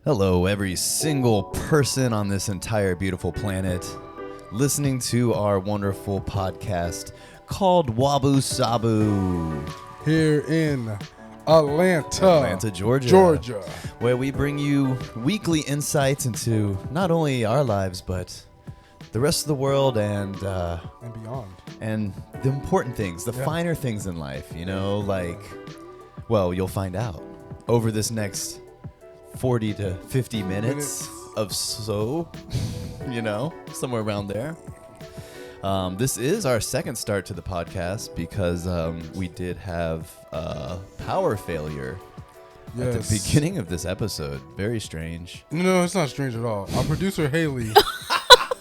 Hello, every single person on this entire beautiful planet listening to our wonderful podcast called WABU SABU. Here in Atlanta, Georgia, where we bring you weekly insights into not only our lives, but the rest of the world and beyond. And the important things, the finer things in life, you know, like, well, you'll find out over this next 40 to 50 minutes of you know, somewhere around there. This is our second start to the podcast because we did have power failure at the beginning of this episode. Very strange. No, it's not strange at all. Our producer, Haley.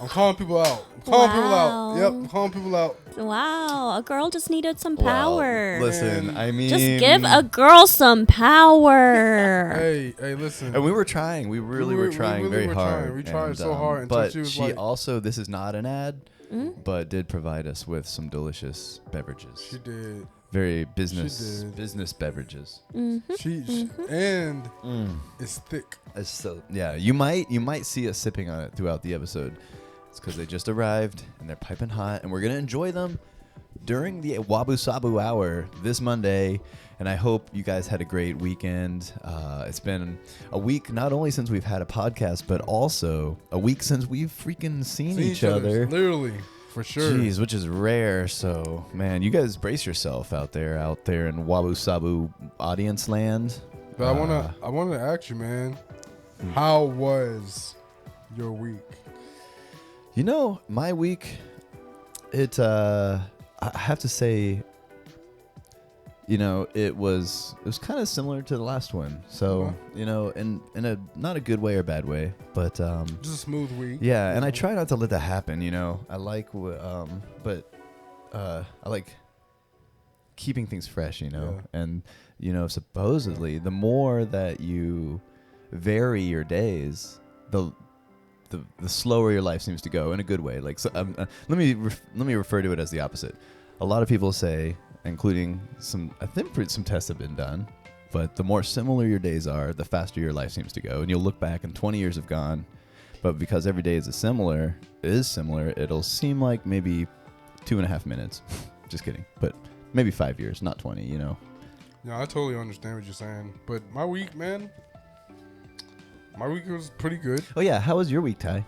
I'm calling people out. Yep, I'm calling people out. Wow, a girl just needed some power. Well, listen, I mean, just give a girl some power. Hey, listen. And we were trying. We really were trying very hard. We tried so hard until but she was she also, this is not an ad, but did provide us with some delicious beverages. She did. Very business beverages. Mm-hmm. And it's thick. It's so you might see us sipping on it throughout the episode. It's because they just arrived and they're piping hot, and we're gonna enjoy them during the WABU SABU hour this Monday. And I hope you guys had a great weekend. It's been a week not only since we've had a podcast, but also a week since we've freaking seen each other. Literally. For sure. Jeez, which is rare. So, man, you guys brace yourself out there in WABU SABU audience land. But I wanna ask you, man, how was your week? You know, my week, I have to say, you know, it was kind of similar to the last one. So, you know, in a not a good way or bad way, but just a smooth week. Yeah, and I try not to let that happen. You know, I like I like keeping things fresh. You know, and you know, supposedly the more that you vary your days, the slower your life seems to go in a good way. Like, so, let me refer to it as the opposite. A lot of people say, including some tests have been done, but the more similar your days are, the faster your life seems to go. And you'll look back and 20 years have gone, but because every day is similar, it'll seem like maybe 2.5 minutes. Just kidding. But maybe 5 years, not 20, you know. Yeah, I totally understand what you're saying. But my week, man, was pretty good. Oh yeah, how was your week, Ty?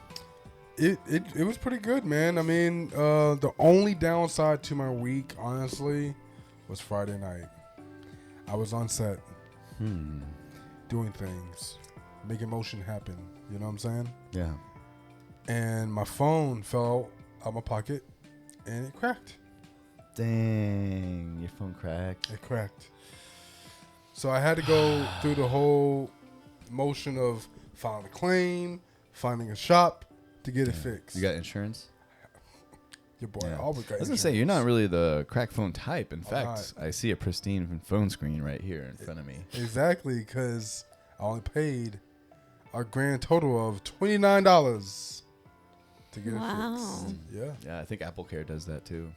It was pretty good, man. I mean, the only downside to my week, honestly, was Friday night. I was on set, doing things, making motion happen. You know what I'm saying? Yeah. And my phone fell out my pocket, and it cracked. Dang, your phone cracked. It cracked. So I had to go through the whole motion of filing a claim, finding a shop to get it fixed. You got insurance? Your boy always got insurance. I was going to say, you're not really the crack phone type. In fact, I see a pristine phone screen right here in front of me. Exactly, because I only paid a grand total of $29 to get it fixed. Yeah, I think Apple Care does that too.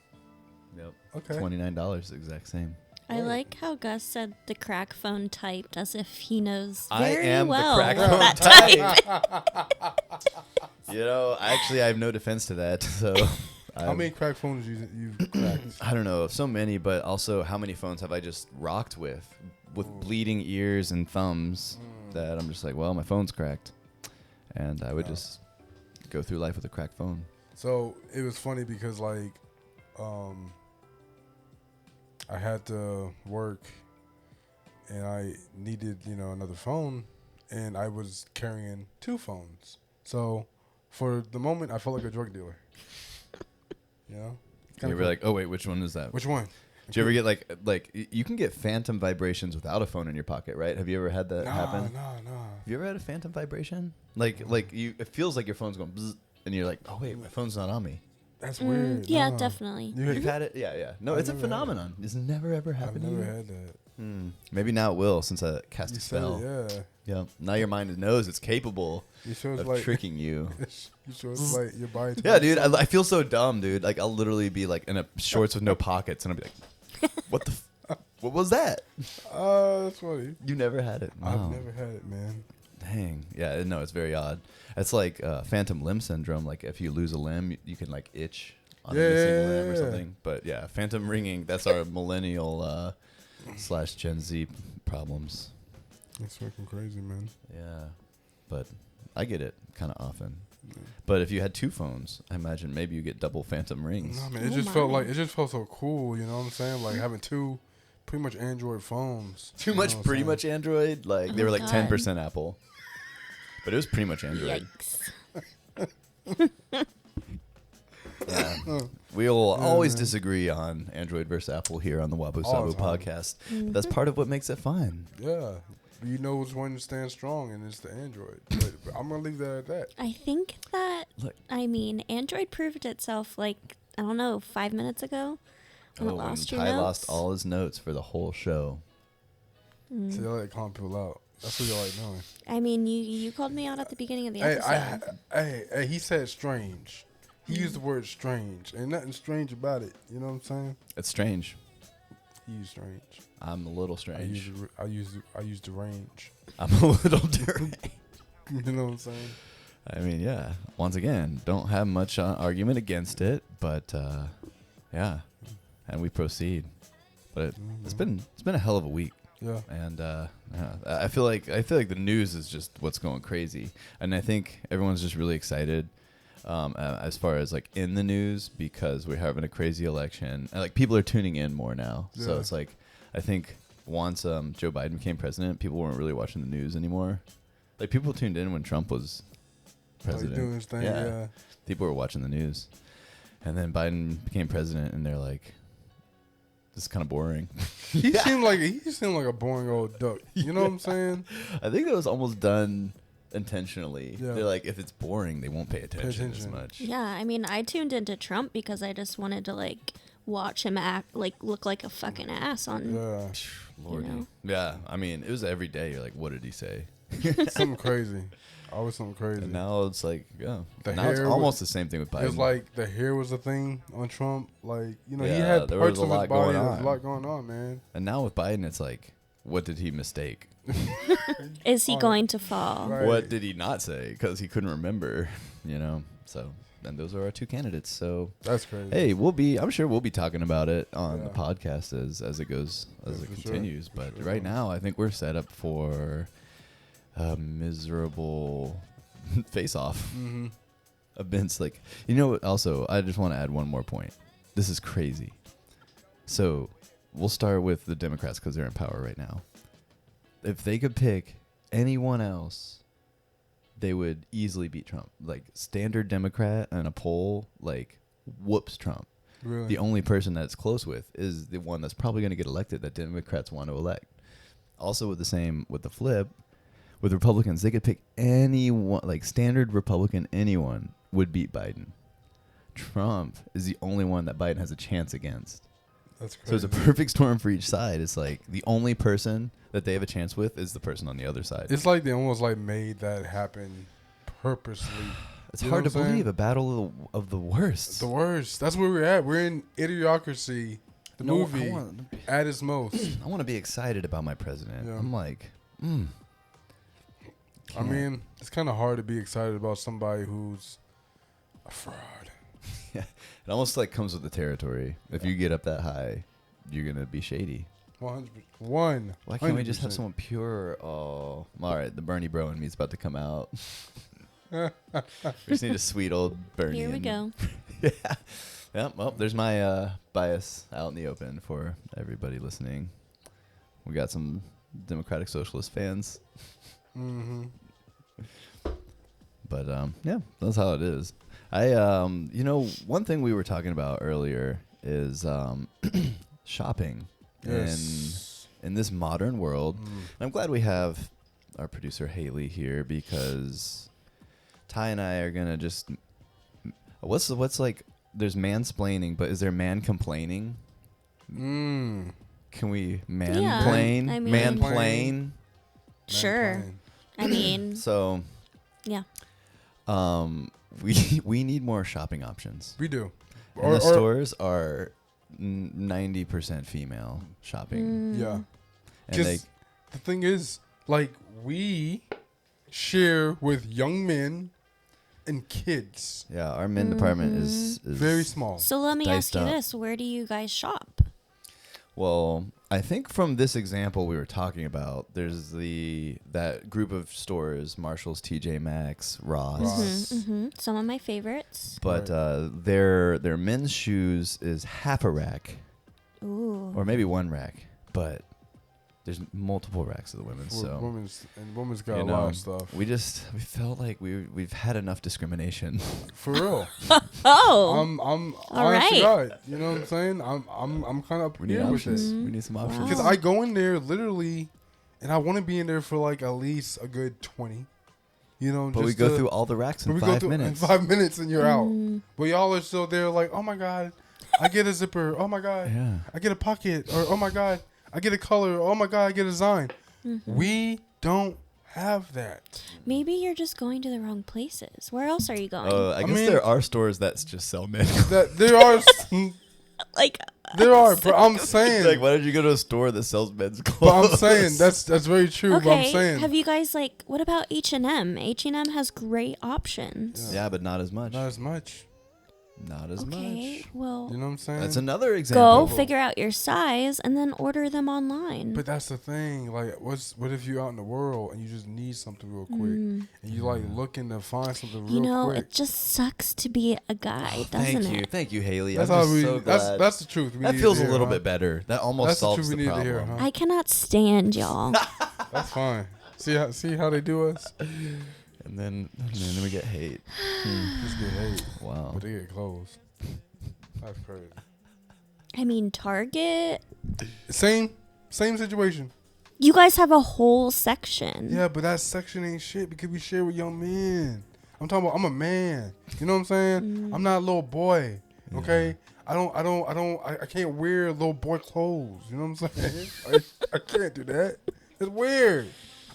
Yep. Okay. $29, the exact same. I like how Gus said the crack phone typed as if he knows very I am well the crack that phone type. You know, actually, I have no defense to that. So, how many crack phones you've cracked? I don't know, so many, but also how many phones have I just rocked with bleeding ears and thumbs that I'm just like, well, my phone's cracked, and I would just go through life with a cracked phone. So it was funny because like, I had to work, and I needed another phone, and I was carrying 2 phones. So for the moment, I felt like a drug dealer. You know? You were like, oh wait, which one is that? Which one? Did you ever get like you can get phantom vibrations without a phone in your pocket, right? Have you ever had that happen? No. Have you ever had a phantom vibration? Like it feels like your phone's going bzz, and you're like, oh wait, my phone's not on me. That's weird. Yeah, definitely. You've had it? Yeah. No, it's a phenomenon. It's never ever happened to you. I've never had that. Maybe now it will, since I cast a spell. Yeah. Now your mind knows it's capable of tricking you. You sure it's like your body? Yeah, dude. I feel so dumb, dude. Like I'll literally be like in a shorts with no pockets, and I'll be like, what the? What was that? That's funny. You never had it. Wow. I've never had it, man. Dang. Yeah, no, it's very odd. It's like phantom limb syndrome. Like if you lose a limb, you can like itch on a missing limb or something. But yeah, phantom ringing, that's our millennial / Gen Z problems. It's fucking crazy, man. Yeah. But I get it kind of often. But if you had 2 phones, I imagine maybe you get double phantom rings. No, man, it just felt so cool, you know what I'm saying? Like having 2 pretty much Android phones. Pretty much Android. Like they were like God. 10% Apple. But it was pretty much Android. Yikes. Yeah. We'll always disagree on Android versus Apple here on the WABU SABU podcast. But that's part of what makes it fun. Yeah. You know which one stands strong, and it's the Android. But I'm going to leave that at that. I think that, Android proved itself, I don't know, 5 minutes ago. When it lost your Ty notes. lost all his notes for the whole show. So y'all like calling people out. That's what y'all like doing. I mean, you called me out at the beginning of the episode. Hey, he said strange. He used the word strange. Ain't nothing strange about it. You know what I'm saying? It's strange. He used strange. I'm a little strange. I used the range. I'm a little deranged. You know what I'm saying? I mean, yeah. Once again, don't have much argument against it, but yeah, and we proceed. But it's been a hell of a week. Yeah. And I feel like the news is just what's going crazy, and I think everyone's just really excited as far as like in the news because we're having a crazy election, and like people are tuning in more now. Yeah. So it's like I think once Joe Biden became president, people weren't really watching the news anymore. Like people tuned in when Trump was president. Doing his thing, yeah. People were watching the news, and then Biden became president, and they're like, "This is kind of boring." He seemed like a boring old duck. You know what I'm saying? I think that was almost done intentionally. Yeah. They're like, if it's boring, they won't pay attention as much. Yeah, I mean, I tuned into Trump because I just wanted to watch him act look like a fucking ass on. Yeah, Lordy. You know? Yeah, I mean, it was every day. You're like, what did he say? something crazy. Always something crazy. And now it's like, yeah. The now it's hair almost the same thing with Biden. It's like the hair was a thing on Trump. Like, you know, Yeah, he had there parts was a of lot his body. going There was on. a lot going on, man. And now with Biden, it's like, what did he mistake? Is he going to fall? Right. What did he not say? Because he couldn't remember, you know? So, and those are our 2 candidates. So, That's crazy. hey, I'm sure we'll be talking about it on Yeah. the podcast as it goes, as it for continues. sure. But For right sure. now, I think we're set up for a miserable face-off. Mm-hmm. Events like, you know what? Also, I just want to add one more point. This is crazy. So, we'll start with the Democrats because they're in power right now. If they could pick anyone else, they would easily beat Trump. Like, standard Democrat in a poll, like, whoops Trump. Really? The only person that's close with is the one that's probably going to get elected that Democrats want to elect. Also, with the flip, with Republicans, they could pick anyone, like standard Republican, anyone would beat Biden. Trump is the only one that Biden has a chance against. That's crazy. So it's a perfect storm for each side. It's like the only person that they have a chance with is the person on the other side. It's like they almost made that happen purposely. It's You know hard to what I'm saying? believe a battle of the worst. The worst. That's where we're at. We're in Idiocracy, the No, movie, at its most. I want to be excited about my president. Yeah. I'm like, I mean, it's kind of hard to be excited about somebody who's a fraud. yeah, it almost like comes with the territory. If you get up that high, you're gonna be shady. 100%. Why can't we just have someone pure? Oh, all right. The Bernie bro in me is about to come out. We just need a sweet old Bernie. Here we go. Yeah. Yeah. Well, there's my bias out in the open for everybody listening. We got some Democratic Socialist fans. Mm-hmm. But yeah, that's how it is. One thing we were talking about earlier is shopping Yes. in this modern world. And I'm glad we have our producer Haley here because Ty and I are gonna just what's like there's mansplaining, but is there man complaining? Can we man-plane? I mean- Man-plane? Sure. I mean, So yeah. we need more shopping options. We do. And the stores are 90% female shopping. Yeah. And they The thing is, like, we share with young men and kids. Yeah, our men department is Very small. So let me ask diced you up. this: where do you guys shop? Well, I think from this example we were talking about, there's that group of stores: Marshalls, TJ Maxx, Ross. Some of my favorites. But their men's shoes is half a rack, Ooh. or maybe one rack. But there's multiple racks of the women's. For So women's got a lot of stuff. we felt like we've had enough discrimination. For real. Oh. I'm All honest to right. God. You know what I'm saying? I'm kind of We need here with options. it. We need some options. Because I go in there literally, and I want to be in there for like at least a good 20. You know, But we just go to- through all the racks but in we go 5 through minutes. In 5 minutes and you're out. But y'all are still there like, oh my God, I get a zipper. Oh my God, Yeah. I get a pocket. Or oh my God, I get a color. Oh my God, I get a design. We don't have that. Maybe you're just going to the wrong places. Where else are you going? I guess mean- there are stores that just sell men. That there are, Like, there are. But I'm saying, Like, why don't you go to a store that sells men's clothes? but I'm saying that's very true. But I'm okay. saying, Have you guys what about H&M? H&M has great options. Yeah, but not as much. not as much. Not as Okay. much. Well, You know what I'm saying? That's another go example. figure out your size and then order them online. But that's the thing. Like, what if you're out in the world and you just need something real quick, and you like looking to find something real you know, quick? it just sucks to be a guy, doesn't Thank you, Haley. That's I'm how just we. so glad. That's the truth. We that need feels to a hear, little huh? bit better. That almost That's the solves truth the we need to problem. hear, huh? I cannot stand y'all. That's fine. See how they do us? And then we get hate. Just get hate, Wow. but they get clothes. That's crazy. I mean, Target. Same situation. You guys have a whole section. Yeah, but that section ain't shit because we share with young men. I'm talking about. I'm a man. You know what I'm saying? I'm not a little boy. Okay. I can't wear little boy clothes. You know what I'm saying? I can't do that. It's weird.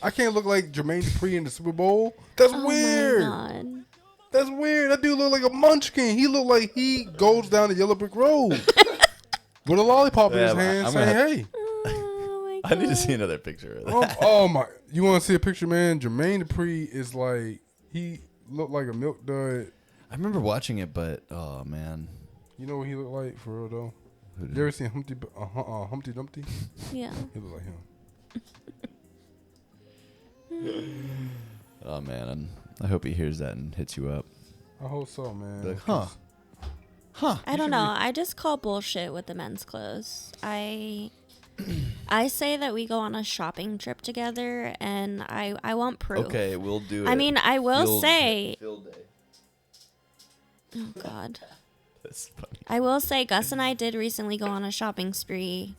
I can't look like Jermaine Dupri in the Super Bowl. That's Oh weird. my God. That's weird. That dude look like a munchkin. He look like he goes down the yellow brick road with a lollipop in Yeah, his but hand I'm saying, gonna "Hey." Oh my I need to God. see another picture of that. Oh my! You want to see a picture, man? Jermaine Dupri is like he looked like a milk dud. I remember watching it, but oh man. You know what he looked like for real though? Who did You ever seen Humpty Dumpty? Yeah. He looked like him. Oh man, I hope he hears that and hits you up. I hope so, man. Be like, huh? I don't know. I just call bullshit with the men's clothes. I say that we go on a shopping trip together, and I want proof. Okay, we'll do it. I mean, I will Field- say. field day. Oh God. That's funny. I will say, Gus and I did recently go on a shopping spree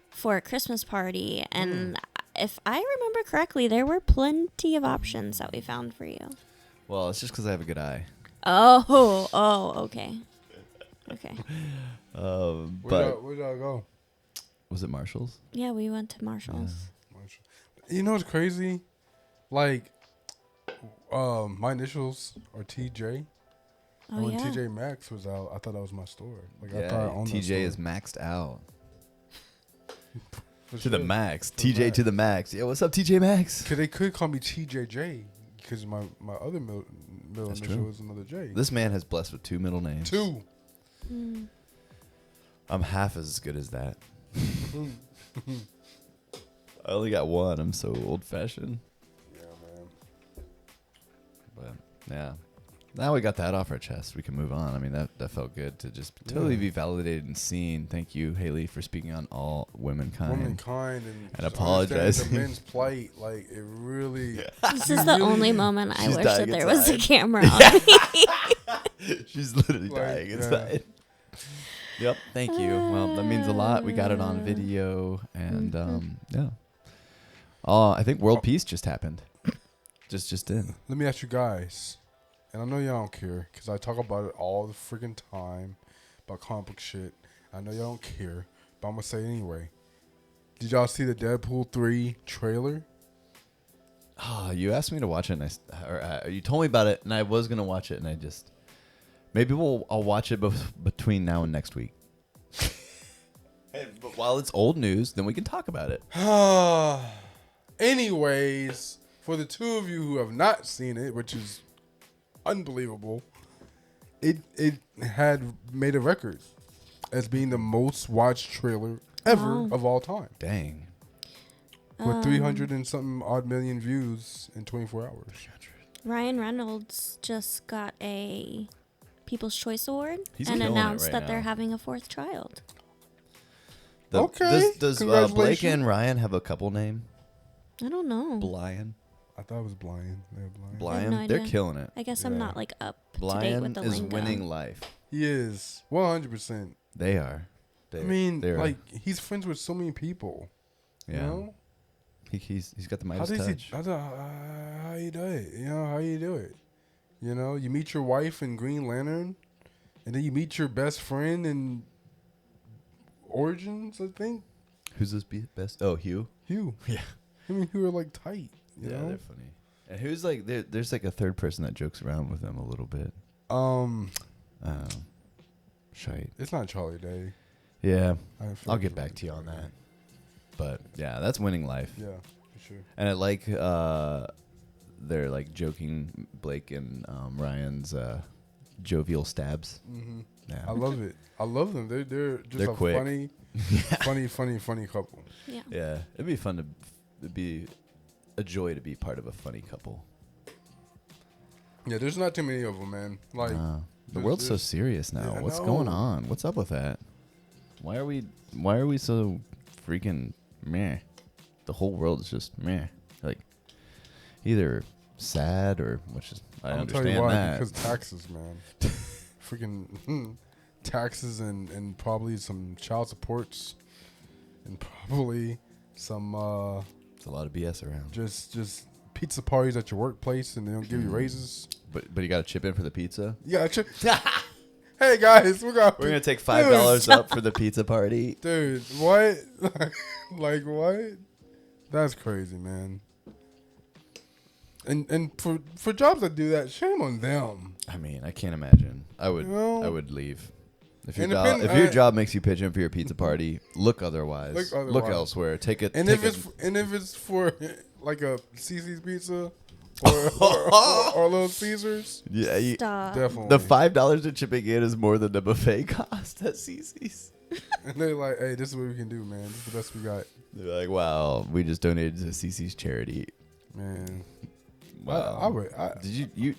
for a Christmas party, and if I remember correctly, there were plenty of options that we found for you. Well, it's just because I have a good eye. Oh, okay. Okay. But Where'd y'all go? was it Marshalls? Yeah, we went to Marshall's. You know what's crazy? Like, my initials are TJ. Oh, And when yeah. TJ Maxx was out, I thought that was my store. Like I Yeah, thought I owned that TJ store. is maxed out. For To the sure. max. To the TJ max. to the max. Yeah, what's up, TJ Maxx? Cause they could call me TJJ because my other middle That's initial true. is another J. This man has blessed with 2 middle names. 2. I'm half as good as that. I only got 1. I'm so old fashioned. Yeah, man. But yeah. Now we got that off our chest. We can move on. I mean, that felt good to just totally be validated and seen. Thank you, Haley, for speaking on all womankind. Womankind and And just apologizing. understanding the men's plight. Like it really. This is the only moment I She's wish that dying there was a inside. camera on me. She's literally Like, dying yeah. inside. Yep. Thank you. Well, that means a lot. We got it on video, and yeah. I think world peace just happened. Just did. Let me ask you guys, and I know y'all don't care because I talk about it all the freaking time about comic book shit. I know y'all don't care, but I'm gonna say it anyway. Did y'all see the Deadpool 3 trailer? Oh, you asked me to watch it, and you told me about it, and I was gonna watch it, and I just maybe I'll watch it between now and next week. But while it's old news, then we can talk about it. Anyways, for the two of you who have not seen it, which is unbelievable, it had made a record as being the most watched trailer ever of all time. Dang. With 300 and something odd million views in 24 hours. Ryan Reynolds just got a People's Choice Award He's and killing it announced right that now. they're having a 4th child. Okay. Does Blake Congratulations. and Ryan have a couple name? I don't know. Blyan. I thought it was Blind. They're blind. Blyan. no They're idea. killing it. I guess I'm not like up to date with Blyan the is lingo. winning life. He is 100%. They are. I mean, like he's friends with so many people. yeah. You know? He's got the How Midas does touch. how you do it? You know, how you do it? You know, you meet your wife in Green Lantern, and then you meet your best friend in Origins, I think. Who's this best? Oh, Hugh. Hugh. Yeah. I mean, who are like tight. You Yeah, know? they're funny. And who's like there's like a third person that jokes around with them a little bit. Shite. It's not Charlie Day. Yeah. I'll get back to you on that. But yeah, that's winning life. Yeah, for sure. And I like they're like joking Blake and Ryan's jovial stabs. Mm-hmm. Yeah. I love it. I love them. They're just They're a quick. funny couple. Yeah. Yeah, it'd be fun it'd be a joy to be part of a funny couple. Yeah, there's not too many of them, man. Like The world's so serious now. Yeah, I What's know. going on? What's up with that? Why are we so freaking meh? The whole world is just meh. Like either sad or which is I I'll understand tell you why, that. because taxes, man. Freaking taxes and probably some child supports and probably some There's a lot of BS around. just pizza parties at your workplace and they don't give you raises. But you got to chip in for the pizza. Yeah, hey guys, we're gonna take $5 up for the pizza party. Dude, what? Like what? That's crazy, man. And for jobs that do that, shame on them. I mean, I can't imagine. I would You know? I would leave. If Independent- your job makes you pitch in for your pizza party, look otherwise. Look Look otherwise. elsewhere. Take it. And if it's for like a CC's pizza or Little Caesars, yeah, Stop. definitely. the $5 they're chipping in is more than the buffet cost at CC's. And they're like, hey, this is what we can do, man. This is the best we got, They're like, wow, we just donated to CC's charity. man. Wow. Did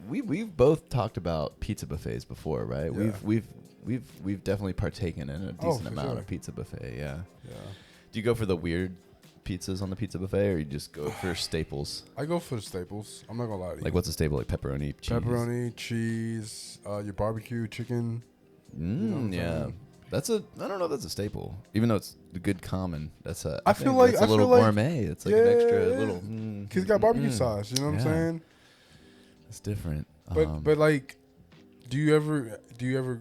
We've both talked about pizza buffets before, right? Yeah. We've definitely partaken in a decent for amount sure. of pizza buffet. Yeah. Yeah. Do you go for the weird pizzas on the pizza buffet, or you just go for staples? I go for the staples. I'm not gonna lie to you. Like what's a staple? Like pepperoni, cheese. Pepperoni, cheese, your barbecue chicken. know what I'm Yeah. saying? I don't know if that's a staple. Even though it's the good common, that's a. I feel like- that's a I little feel like- gourmet. It's like an extra Yeah. little. Cause it's got barbecue sauce. You know what I'm Yeah. saying? It's different. But like, do you ever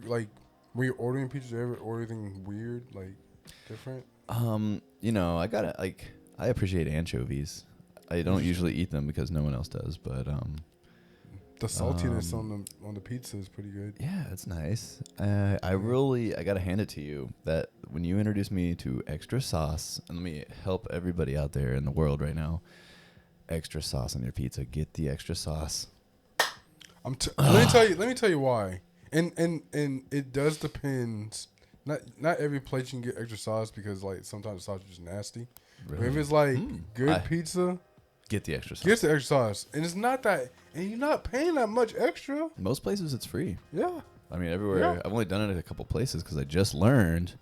like when you're ordering pizza? Do you ever order anything weird, like different? I appreciate anchovies. I don't usually eat them because no one else does, but The saltiness on the pizza is pretty good. yeah, it's nice. I gotta hand it to you that when you introduced me to extra sauce, and let me help everybody out there in the world right now. Extra sauce on your pizza. Get the extra sauce. Let me tell you why. And it does depend. Not every place you can get extra sauce because like sometimes the sauce is just nasty. But if it's like good pizza, Get the extra sauce. get the extra sauce, and it's not that, and you're not paying that much extra. Most places it's free. Yeah. I mean, everywhere. Yeah. I've only done it at a couple places because I just learned.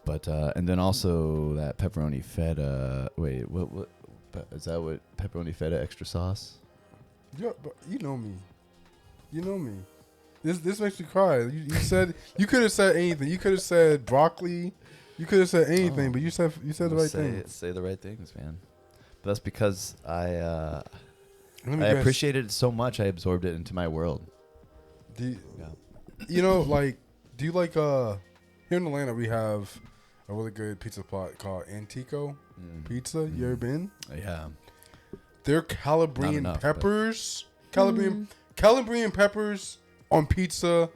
But and then also that pepperoni feta. Wait, what? Is that what pepperoni feta extra sauce? Yeah, but you know me. You know me. This makes me cry. You said you could have said anything. You could have said broccoli. You could have said anything, but you said the right thing. Say the right things, man. But that's because I Let me I guess. appreciated it so much. I absorbed it into my world. You know, like, do you like here in Atlanta we have a really good pizza spot called Antico Pizza. You ever been? Yeah. Their Not Calabrian enough, peppers, Calabrian peppers on pizza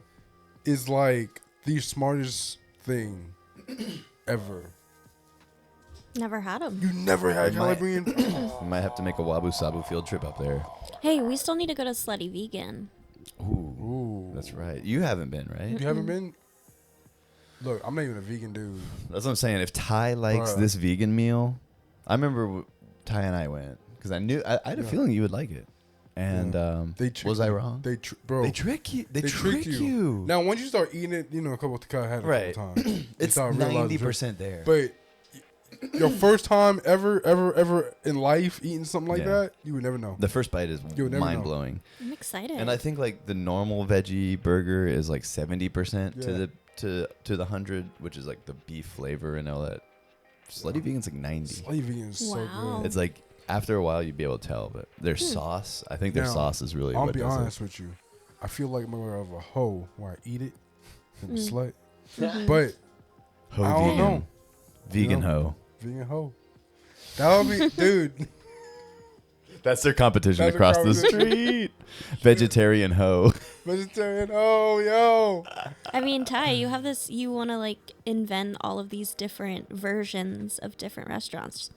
is like the smartest thing ever. Never had them. You never had Jolly Green? We might have to make a WABU SABU field trip up there. Hey, we still need to go to Slutty Vegan. Ooh. That's right. You haven't been, right? You haven't been? Look, I'm not even a vegan dude. That's what I'm saying. If Ty likes this vegan meal, I remember Ty and I went because I knew I had a feeling you would like it. And was I wrong? They trick you. They trick you. Now, once you start eating it, a couple of had it a couple times. It's 90% there. But your first time ever in life eating something like that, you would never know. The first bite is mind blowing. I'm excited. And I think like the normal veggie burger is like 70% to the 100, which is like the beef flavor and all that. Slutty Vegan's like 90. Slutty Vegan is so good. It's like after a while you'd be able to tell, but their sauce, I think their sauce is really. I'll be honest with you. I feel like more of a hoe when I eat it than a slut. But Ho I don't know. Vegan hoe. Vegan hoe. That would be, dude. That's their competition across the street. Vegetarian hoe. Vegetarian hoe, yo. I mean, Ty, you have this. You want to like invent all of these different versions of different restaurants.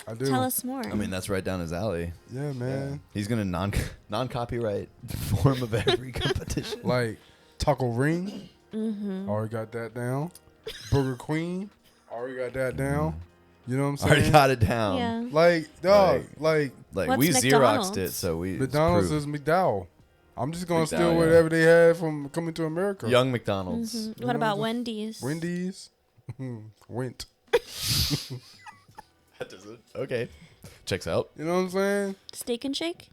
I do. Tell us more. I mean, that's right down his alley. Yeah, man. Yeah. He's gonna non-copyright form of every competition. Like Taco Ring. Already got that down. Burger Queen. Already got that down. You know what I'm saying? Already got it down. Yeah. Like, dog, like we Xeroxed it, so we. McDonald's is McDowell. I'm just gonna steal whatever they had from Coming to America. Young McDonald's. Mm-hmm. What about Wendy's? Wendy's. Went. That does it. Okay. Checks out. You know what I'm saying? Steak and Shake?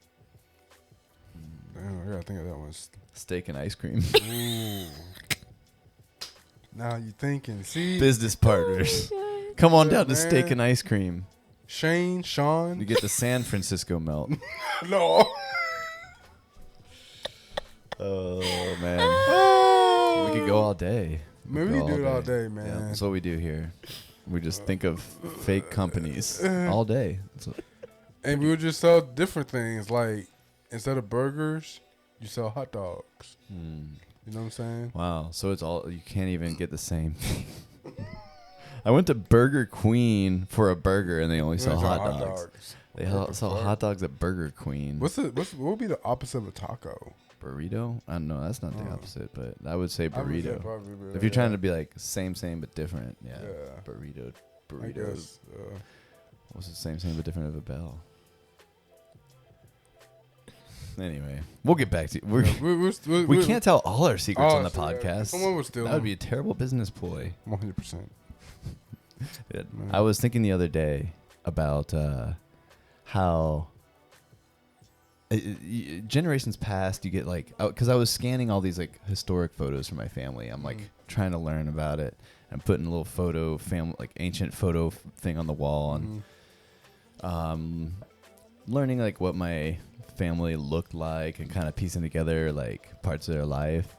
Damn, I gotta think of that one. Steak and ice cream. Ooh. Now you thinking. See? Business partners. Come on down to Steak and Ice Cream. Sean. You get the San Francisco melt. No. Oh, man. We could go all day. Maybe we do it all day, man. Yeah, that's what we do here. We just think of fake companies all day. And we would just sell different things. Like, instead of burgers, you sell hot dogs. You know what I'm saying? Wow. So it's all, you can't even get the same thing. I went to Burger Queen for a burger, and they only sell hot dogs. They sell hot dogs at Burger Queen. What would be the opposite of a taco? Burrito? I don't know. That's not the opposite, but I would say burrito. Probably, if you're trying to be like same but different, burrito. I guess, what's the same but different of a bell? Anyway, we'll get back to you. We can't tell all our secrets on the podcast. Someone was still. That would be a terrible business ploy. 100%. I was thinking the other day about how generations past, you get like, because I was scanning all these like historic photos from my family. I'm like trying to learn about it. I'm putting a little like ancient photo thing on the wall, and learning like what my family looked like and kind of piecing together like parts of their life.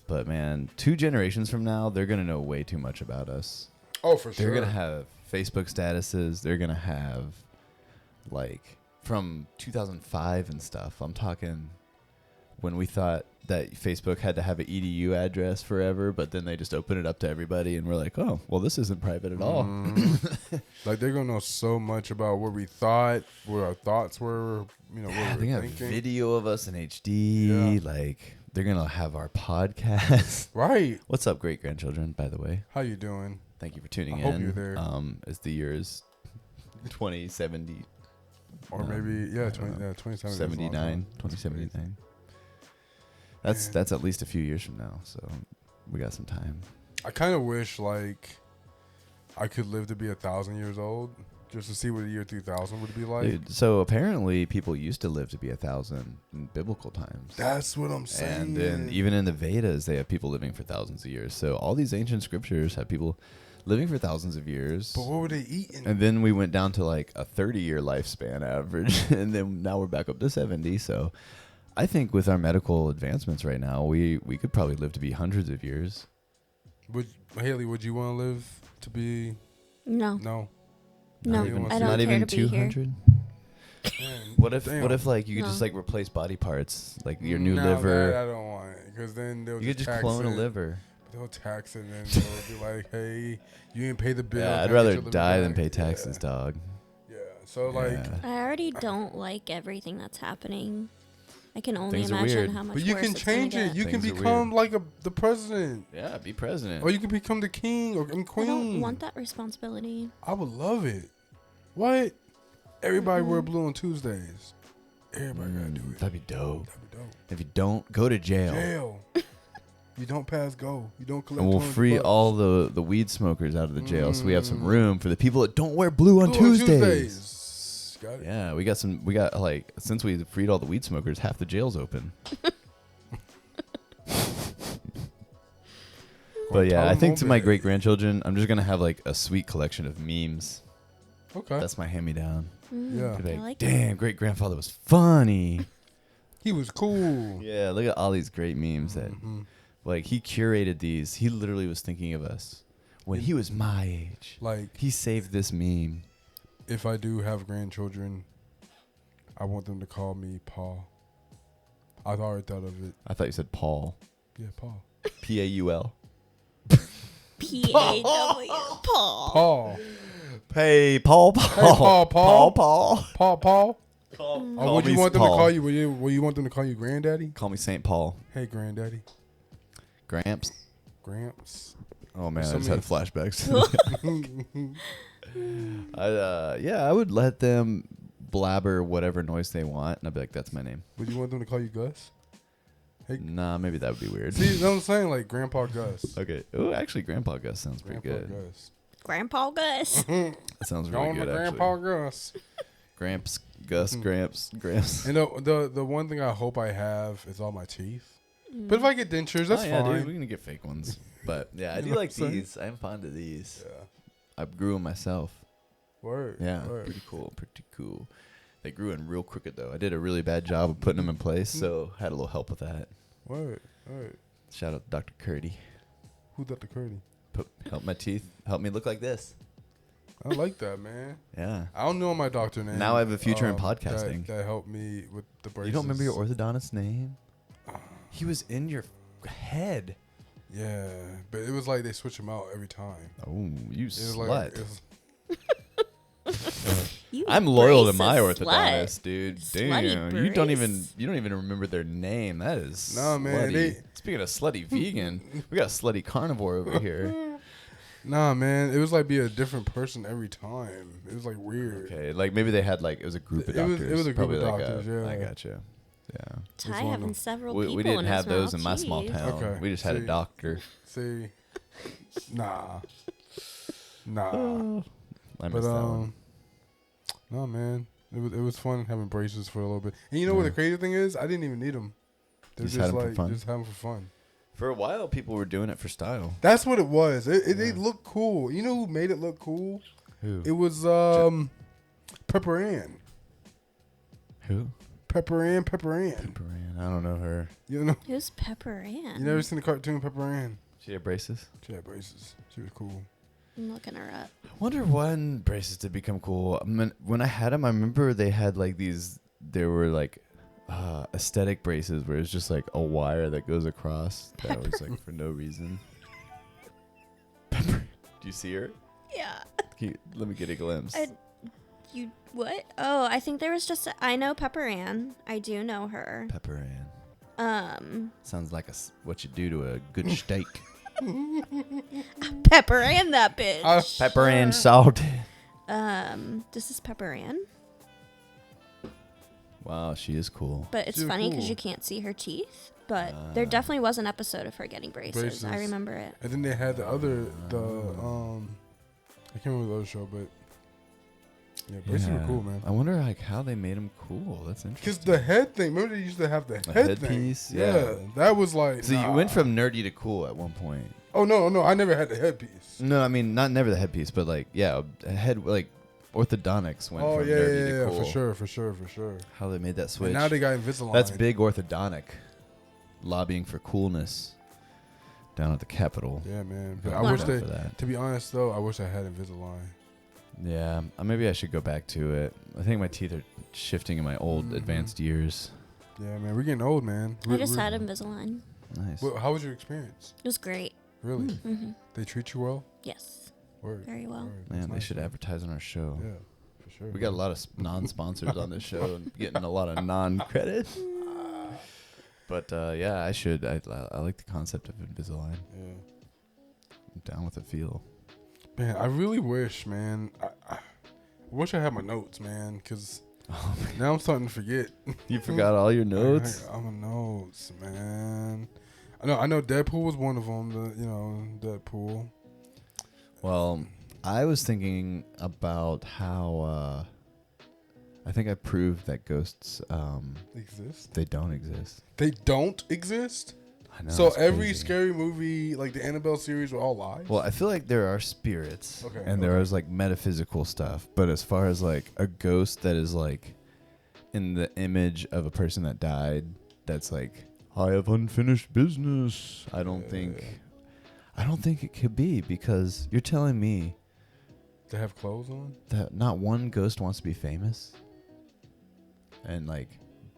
But man, 2 generations from now, they're gonna know way too much about us. Oh, for sure. They're gonna have Facebook statuses. They're gonna have like from 2005 and stuff. I'm talking when we thought that Facebook had to have an edu address forever, but then they just open it up to everybody, and we're like, oh, well, this isn't private at all. Like, they're gonna know so much about what we thought, what our thoughts were. You know, what we were thinking. Have video of us in HD. Yeah. Like, they're gonna have our podcast. Right. What's up, great grandchildren? By the way, how you doing? Thank you for tuning in. I hope you're there. As the year is 2070. Or maybe 2079. 2079. That's at least a few years from now, so we got some time. I kind of wish like I could live to be 1,000 years old just to see what the year 2000 would be like. Dude, so apparently people used to live to be 1,000 in biblical times. That's what I'm saying. And then even in the Vedas, they have people living for thousands of years. So all these ancient scriptures have people living for thousands of years. But what were they eating? And then we went down to like a 30-year lifespan average, and then now we're back up to 70. So I think with our medical advancements right now, we could probably live to be hundreds of years. Haley, would you want to live to be? No. No. No, I don't care to be 200. What if like you could just like replace body parts, like your new liver? I don't want it, because then they'll you could just clone a liver. they'll tax it and then they'll be like, "Hey, you didn't pay the bill." Yeah, I'd Can I rather get your living die than back?" pay taxes, dog. Yeah. So like, I already don't like everything that's happening. I can only Things are imagine weird. how much but you worse can it's gonna change it. get. You can Things are become like the president, Yeah, be president. or you can become the king or I queen. don't want that responsibility. I would love it. What? Everybody wear blue on Tuesdays. Everybody gotta do it. That'd be dope. That'd be dope. If you don't, go to jail. Jail. You don't pass go. You don't collect. And we'll $200 free all the weed smokers out of the jail, so we have some room for the people that don't wear blue on Tuesdays. Got it. Yeah, we got like, since we freed all the weed smokers, half the jail's open. But yeah, I think to my great grandchildren, I'm just gonna have like a sweet collection of memes. Okay. That's my hand-me-down. Yeah. Like, I like damn, great grandfather was funny. He was cool. Yeah, look at all these great memes that, like, he curated these. He literally was thinking of us when he was my age. Like, He saved this meme. if I do have grandchildren, I want them to call me Paul. I've already thought of it. I thought you said Paul. Yeah, Paul. P-A-U-L. P-A-W. Paul. Paul. Hey, Paul. Hey, Paul. Paul. Paul. Call What do me you want them to Paul. call you? Will you want them to call you Granddaddy? Call me St. Paul. Hey, Granddaddy. Gramps. Gramps. Oh, man, I So just had many- flashbacks. I would let them blabber whatever noise they want, and I'd be like, that's my name. Would you want them to call you Gus? Hey. Nah, maybe that would be weird. See, you know what I'm saying? Like Grandpa Gus. Okay. Oh, actually, Grandpa Gus sounds pretty Grandpa good. Gus. Grandpa Gus. That sounds really Going good, to actually. Grandpa Gus. Gramps, Gus, Gramps. And the one thing I hope I have is all my teeth. But if I get dentures, that's yeah, fine. dude, we can get fake ones. But yeah, I You do know like what I'm saying? these. I'm fond of these. Yeah. I grew them myself. Word. Yeah, Word. pretty cool. Pretty cool. They grew in real crooked though. I did a really bad job of putting them in place, so had a little help with that. Word. Word. Shout out to Dr. Curdy. Who's Dr. Curdy? Help my teeth. Help me look like this. I like that, man. Yeah. I don't know my doctor name. Now I have a future in podcasting. That helped me with the braces. You don't remember your orthodontist's name? He was in your head. Yeah, but it was like they switch him out every time. Oh, you It was slut. like You I'm loyal to my brace a orthodontist, slut. dude. Slutty Damn, you don't brace. even remember their name. That is Nah, man, slutty. Speaking of slutty vegan, we got a slutty carnivore over here. nah, man. It was like be a different person every time. It was like weird. Okay, like maybe they had like it was a group of It was- doctors. it was a group Probably of like doctors, yeah. I gotcha. Yeah. Ty one of having them. several We people didn't in have his those mouth. in my small Jeez. town. Okay, We just had a see. doctor. See, nah, nah. I But missed that one. no, man. It was fun having braces for a little bit. And you know what the crazy thing is? I didn't even need them. They're Just had just 'em for like fun? just having for fun. For a while, people were doing it for style. That's what it was. It looked cool. You know who made it look cool? Who? It was Pepper Ann. Who? Pepper Ann. Pepper Ann. I don't know her. You know, Who's Pepper Ann? you never seen the cartoon Pepper Ann? She had braces. She had braces. She was cool. I'm looking her up. I wonder when braces did become cool. I mean, when I had them, I remember they had like these. There were like aesthetic braces where it's just like a wire that goes across. That was like for no reason. Pepper. Do you see her? Yeah. Let me get a glimpse. You what? Oh, I think there was just. I know Pepper Ann. I do know her. Pepper Ann. Sounds like what you do to a good steak. Pepper Ann, that bitch. Pepper Ann salted. This is Pepper Ann. Wow, she is cool. But it's She's funny because cool. you can't see her teeth. But there definitely was an episode of her getting braces. Braces. I remember it. And then they had the I can't remember the other show, but yeah, braces were cool, man. I wonder like how they made them cool. That's Because interesting. the head thing, remember they used to have the The head thing? headpiece? Yeah. that was like. So you went from nerdy to cool at one point. Oh no, I never had the headpiece. No, I mean not never the headpiece, but like a head like orthodontics went Oh from yeah, nerdy to cool. for sure. How they made that switch. And now they got Invisalign. That's big orthodontic, lobbying for coolness down at the Capitol. Yeah, man. But Gotta I Wow. wish look out they. for that. To be honest though, I wish I had Invisalign. Yeah, maybe I should go back to it. I think my teeth are shifting in my old advanced years. Yeah, man, we're getting old, man. I just had Invisalign. Nice. Well, how was your experience? It was great. Really? Mm-hmm. They treat you well? Yes. Word. Very well. Word. Man, That's they nice, should man. advertise on our show. Yeah, for sure. We got a lot of non-sponsors on this show and getting a lot of non-credit. But yeah, I should. I like the concept of Invisalign. Yeah. I'm down with the feel. Man, I really wish, man. I wish I had my notes, man, because now I'm starting to forget. You forgot all your notes? I'm a notes, man. I know Deadpool was one of them. Deadpool. Well, I was thinking about how I think I proved that ghosts Exist? they don't exist. They don't exist? I know. So it's every crazy. scary movie, like the Annabelle series, were all lies? Well, I feel like there are spirits, Okay, and there is like metaphysical stuff. But as far as like a ghost that is like in the image of a person that died, that's like I have unfinished business. I don't think it could be, because you're telling me They have clothes on? that not one ghost wants to be famous and like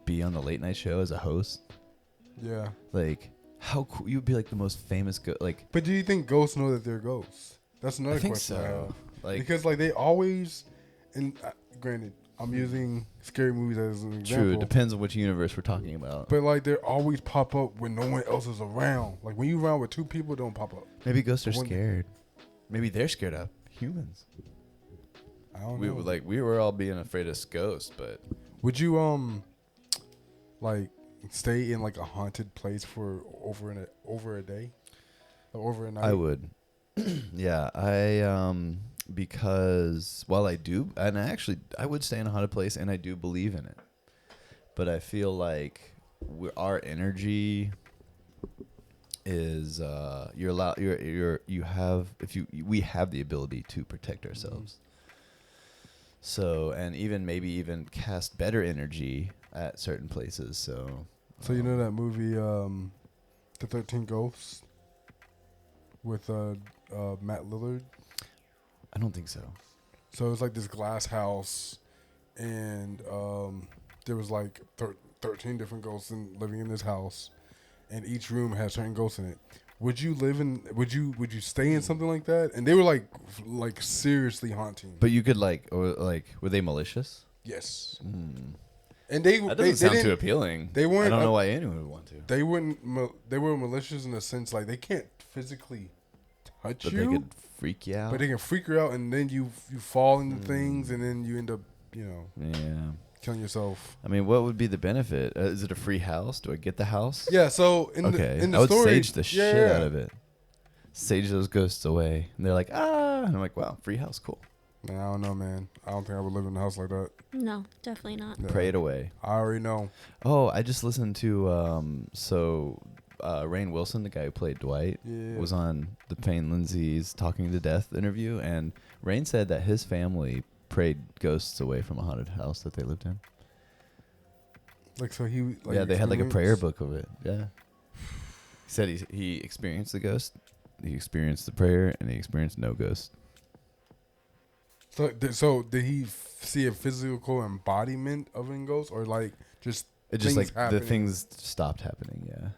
be on the late night show as a host. Yeah. Like, how cool you'd be, like the most famous like. But do you think ghosts know that they're ghosts? That's another I think question I so. have. Like, Because like they always, and granted, I'm using scary movies as an example. true, it depends on which universe we're talking about. But like they always pop up when no one else is around. Like when you around with two people, don't pop up. Maybe ghosts are When- scared. Maybe they're scared of humans. I don't We know. we were all being afraid of ghosts, but Would you like stay in like a haunted place for over a day, or over a night? I would. Yeah, I because while I do, and I would stay in a haunted place, and I do believe in it. But I feel like our energy is you're allowed you have we have the ability to protect ourselves. So, and even cast better energy at certain places. So you know that movie, The 13 Ghosts, with Matt Lillard. I don't think so. So it's like this glass house, and there was like 13 different ghosts living in this house, and each room has certain ghosts in it. Would you live in? Would you stay in something like that? And they were like seriously haunting. But you could were they malicious? Yes. Mm. And they That doesn't they sound didn't- too appealing. they weren't- I don't know why anyone would want to. They wouldn't. They were malicious in the sense like they can't physically touch But you, they could freak you out. but they can freak you out, and then you fall into things, and then you end up Yeah. killing yourself. I mean, what would be the benefit? Is it a free house? Do I get the house? Yeah. So in Okay. the I would story, sage the shit out of it. Sage those ghosts away. And they're like, ah. And I'm like, wow, free house, cool. Man, I don't know, man. I don't think I would live in a house like that. No, definitely not. Yeah. Pray it away. I already know. Oh, I just listened to Rainn Wilson, the guy who played Dwight, Yeah. was on the Payne Lindsay's Talking to Death interview, and Rainn said that his family prayed ghosts away from a haunted house that they lived in. Like so he. Like, Yeah, they had like a prayer experienced- book of it. Yeah. He said he experienced the ghost, he experienced the prayer, and he experienced no ghost. So did he see a physical embodiment of a ghost, or like just It just things like the happening? things stopped happening. Yeah.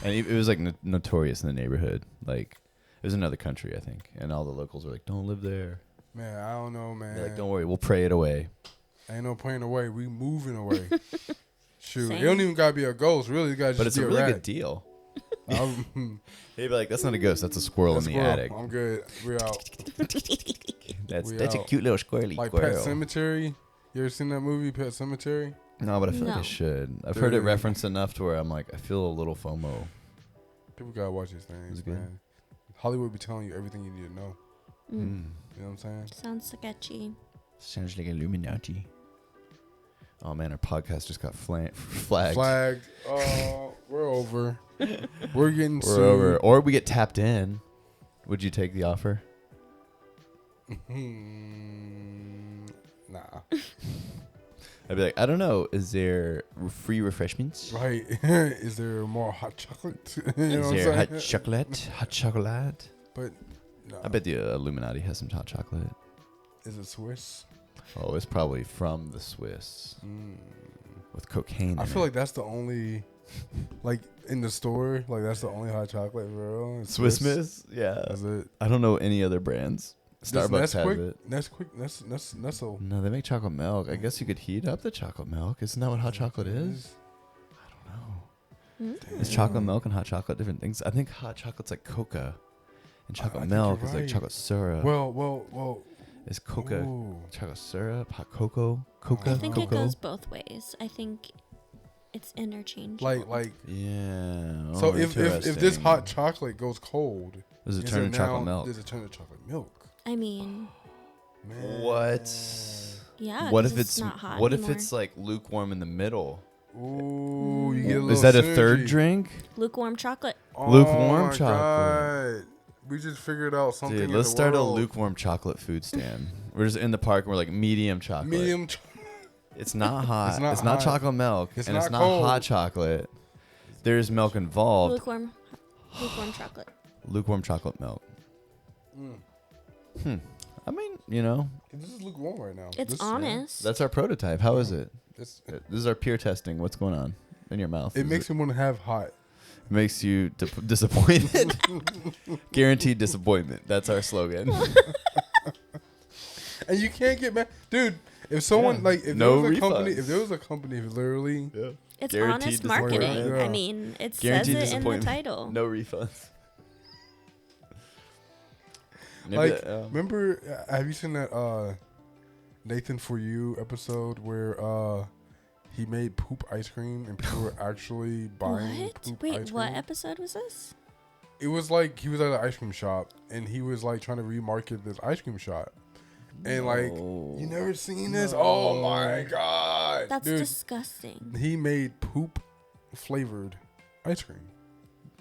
And it was like notorious in the neighborhood. Like it was another country, I think, and all the locals were like, "Don't live there." Man, I don't know, man. They're like, "Don't worry, we'll pray it away." Ain't no praying away. We moving away. Shoot, Same. it don't even gotta be a ghost. Really, it gotta But just it's be a really rat. good deal. I'm, He'd be like, "That's not a ghost. That's a squirrel in the squirrel. attic. I'm good. We're out. That's We a out. cute little squirrely Like squirrel." Pet Cemetery. You ever seen that movie, Pet Cemetery? No, but I feel like I No. should. I've heard it Dude. referenced enough to where I'm like, I feel a little FOMO. People gotta watch these things, Is it good? man. Hollywood be telling you everything you need to know. Mm. You know what I'm saying? Sounds sketchy. Sounds like Illuminati. Oh man, our podcast just got flagged. Flagged. Oh, we're over. We're getting We're sued. over. Or we get tapped in. Would you take the offer? Nah. I'd be like, I don't know. Is there free refreshments? Right. Is there more hot chocolate? You know Is what I'm there saying? hot chocolate? Hot chocolate? But no. I bet the Illuminati has some hot chocolate. Is it Swiss? Oh, it's probably from the Swiss Mm. with cocaine. I in feel it. like that's the only Like in the store, like that's the only hot chocolate, bro. It's Swiss Miss? Yeah. That's it. I don't know any other brands. Starbucks has it. Nestle. No, they make chocolate milk. I guess you could heat up the chocolate milk. Isn't that what hot chocolate is? I don't know. Is chocolate milk and hot chocolate different things? I think hot chocolate's like coca, and chocolate milk is like chocolate syrup. Well. Is coca Ooh. chocolate syrup, hot cocoa, coca? I think cocoa? it goes both ways. I think it's interchangeable. Like. Yeah. So Oh, if this hot chocolate goes cold, does it turn to chocolate milk? Does it turn to chocolate milk? I mean, Man. What? yeah. What 'cause if it's not hot what anymore. if it's like lukewarm in the middle? Ooh, you get a little Is that a synergy. third drink? lukewarm chocolate? Lukewarm my chocolate. God. We just figured out something. Dude, in let's the start world. a lukewarm chocolate food stand. We're just in the park and we're like medium chocolate. Medium. It's not hot. It's It's not not hot. chocolate milk. It's and not it's not cold. hot chocolate. There's milk involved. Lukewarm chocolate. Lukewarm chocolate milk. I mean, you know, This is lukewarm right now. It's honest. that's our prototype. How is it? It's, This is our peer testing. What's going on in your mouth? it makes me want to have hot. Makes you disappointed. Guaranteed disappointment. That's our slogan. And you can't get mad, dude. If someone if No there was a company, refunds. if there was a company literally, It's Guaranteed honest disappointment. marketing. Yeah. I mean, it Guaranteed says it in the disappointment. title. No refunds. Maybe like, that, remember? Have you seen that Nathan For You episode where he made poop ice cream and people were actually buying What? poop Wait, ice what cream? episode was this? It was like he was at an ice cream shop and he was like trying to remarket this ice cream shop. And like, you never seen this? Oh my god, That's dude! disgusting. He made poop flavored ice cream.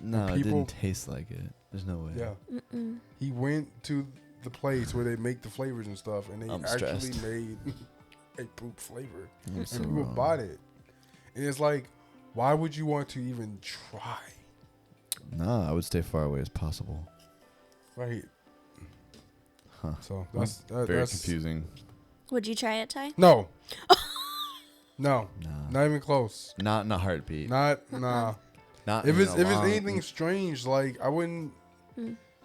no, it people- didn't taste like it. There's no way. Yeah, Mm-mm. he went to the place where they make the flavors and stuff, and they I'm actually stressed. made a poop flavor, I'm and so people wrong. bought it. And it's like, why would you want to even try? Nah, I would stay far away as possible. Right. Huh. So That's that's very confusing. Would you try it, Ty? No. No. Nah. Not even close. Not in a heartbeat. Nah. Not If in it's a long- anything strange, like I wouldn't.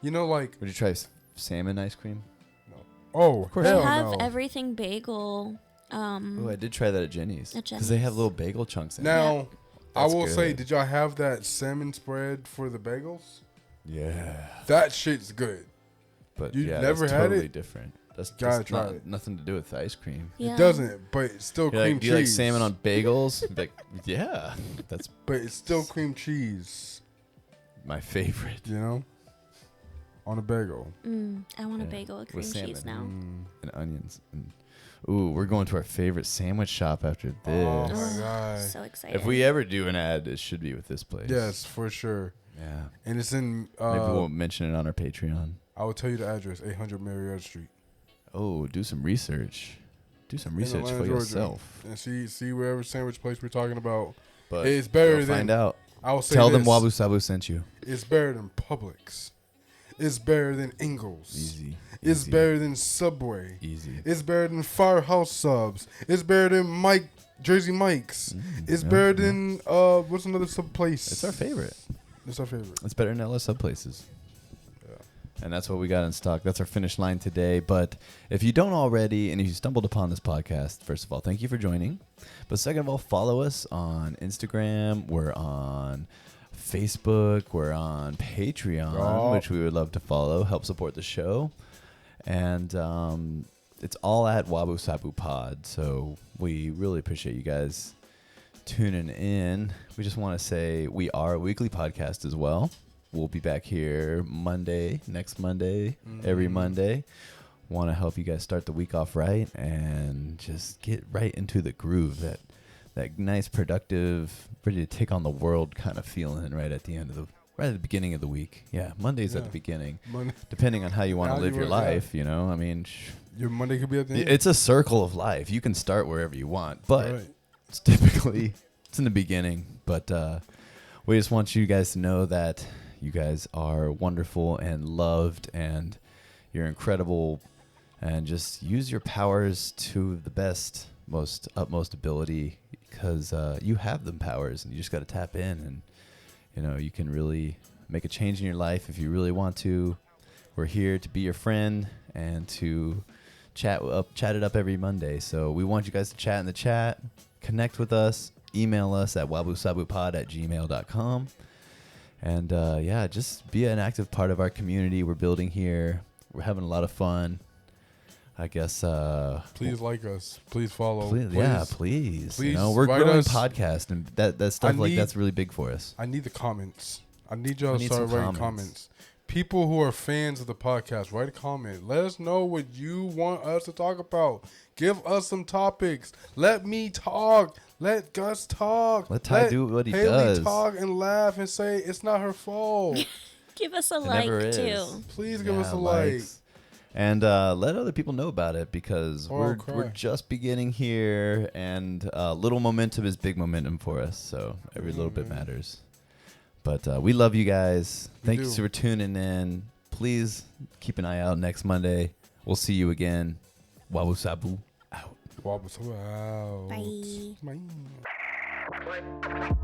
You know, like Would you try salmon ice cream? oh, course. They hell have no. everything bagel. Oh, I did try that at Jenny's. At Because they have Jenny's. little bagel chunks in it. Now, I That's will say, good. did y'all have that salmon spread for the bagels? Yeah. That shit's good. But You've yeah, never that's had totally it? different. That's Gotta just try not, it. nothing to do with the ice cream. Yeah. It doesn't, but it's still You're cream like, do cheese. you like salmon on bagels? Be like, yeah, that's But it's still cream cheese. my favorite. You know, on a bagel. I want a Yeah, bagel with with cream cheese salmon. now. And onions. And, ooh, we're going to our favorite sandwich shop after this. Oh my Oh, god. So excited. If we ever do an ad, it should be with this place. Yes, for sure. Yeah. And it's in. Maybe we'll mention it on our Patreon. I will tell you the address: 800 Marietta Street. Oh, do some research. Do some in research Atlanta, for Georgia. yourself. And see wherever sandwich place we're talking about. But It's better you'll than. find out. I will say Tell them this, Wabu Sabu sent you. It's better than Publix. It's better than Ingles. Easy. It's Easy. better than Subway. Easy. It's better than Firehouse Subs. It's better than Jersey Mike's. It's better than what's another sub place? It's our favorite. It's our favorite. It's better than LS sub places. Yeah. And that's what we got in stock. That's our finish line today. But if you don't already, and if you stumbled upon this podcast, first of all, thank you for joining. But second of all, follow us on Instagram. We're on Facebook. We're on Patreon, Oh. which we would love to follow. Help support the show. And it's all at Wabu Sabu Pod. So we really appreciate you guys tuning in. We just want to say we are a weekly podcast as well. We'll be back here next Monday, every Monday. Want to help you guys start the week off right and just get right into the groove, that nice, productive, ready to take on the world kind of feeling right at the beginning of the week. Yeah, Monday's at the beginning, depending on how you want to live your life. You know, I mean, Your Monday could be at the end. it's a circle of life. You can start wherever you want, but Right. it's typically in the beginning. But we just want you guys to know that you guys are wonderful and loved, and you're incredible, and just use your powers to the best utmost ability, because you have them powers, and you just got to tap in, and you can really make a change in your life if you really want to. We're here to be your friend and to chat it up every Monday. So we want you guys to chat in the chat, connect with us, email us at wabusabupod@gmail.com. And just be an active part of our community we're building here. We're having a lot of fun. I guess. Please like us. Please follow. Please. Please We're growing podcast, and that stuff that's really big for us. I need the comments. I need y'all to start writing comments. People who are fans of the podcast, write a comment. Let us know what you want us to talk about. Give us some topics. Let me talk. Let Gus talk. Let Ty do what he Haley does. Talk and laugh and say it's not her fault. Give us a like too. Please give us a like. And let other people know about it, because we're just beginning here, and little momentum is big momentum for us. So every little bit matters. But we love you guys. Thank you for tuning in. Please keep an eye out next Monday. We'll see you again. WABU SABU out. WABU SABU out. Bye. Bye.